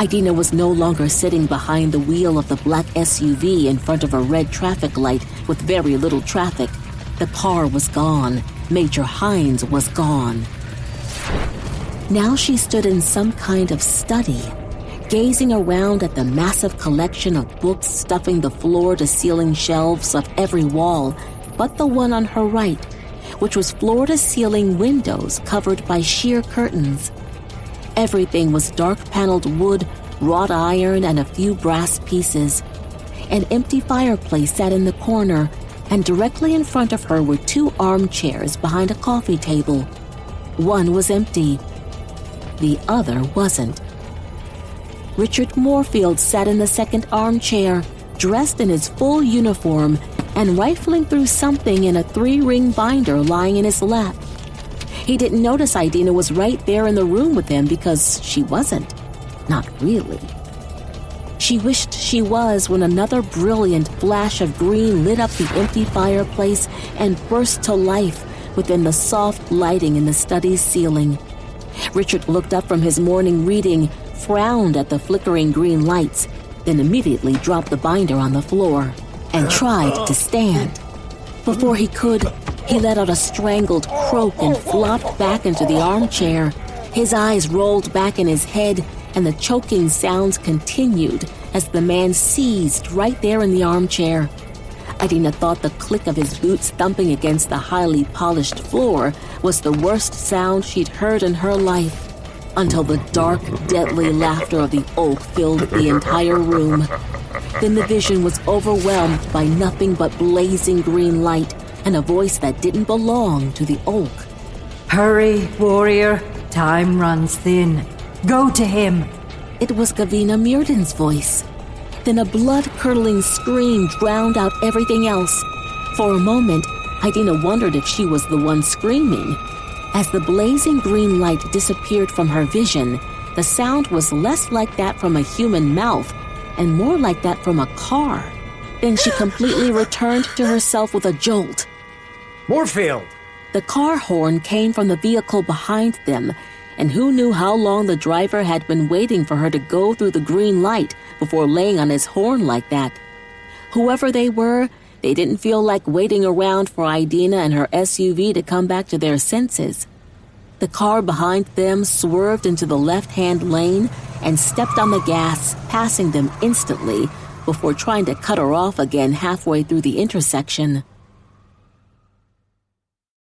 Idina was no longer sitting behind the wheel of the black SUV in front of a red traffic light with very little traffic. The car was gone. Major Hines was gone. Now she stood in some kind of study, gazing around at the massive collection of books stuffing the floor-to-ceiling shelves of every wall, but the one on her right, which was floor-to-ceiling windows covered by sheer curtains. Everything was dark-paneled wood, wrought iron, and a few brass pieces. An empty fireplace sat in the corner, and directly in front of her were 2 armchairs behind a coffee table. One was empty. The other wasn't. Richard Moorfield sat in the second armchair, dressed in his full uniform, and rifling through something in a 3-ring binder lying in his lap. He didn't notice Idina was right there in the room with him because she wasn't. Not really. She wished she was when another brilliant flash of green lit up the empty fireplace and burst to life within the soft lighting in the study's ceiling. Richard looked up from his morning reading, frowned at the flickering green lights, then immediately dropped the binder on the floor and tried to stand. Before he could, he let out a strangled croak and flopped back into the armchair. His eyes rolled back in his head, and the choking sounds continued as the man seized right there in the armchair. Idina thought the click of his boots thumping against the highly polished floor was the worst sound she'd heard in her life, until the dark, deadly laughter of the oak filled the entire room. Then the vision was overwhelmed by nothing but blazing green light and a voice that didn't belong to the oak. "Hurry, warrior. Time runs thin. Go to him." It was Gavina Meerden's voice. Then a blood-curdling scream drowned out everything else. For a moment, Idina wondered if she was the one screaming. As the blazing green light disappeared from her vision, the sound was less like that from a human mouth and more like that from a car. Then she completely returned to herself with a jolt. "Moorfield!" The car horn came from the vehicle behind them, and who knew how long the driver had been waiting for her to go through the green light before laying on his horn like that. Whoever they were, they didn't feel like waiting around for Idina and her SUV to come back to their senses. The car behind them swerved into the left-hand lane and stepped on the gas, passing them instantly before trying to cut her off again halfway through the intersection.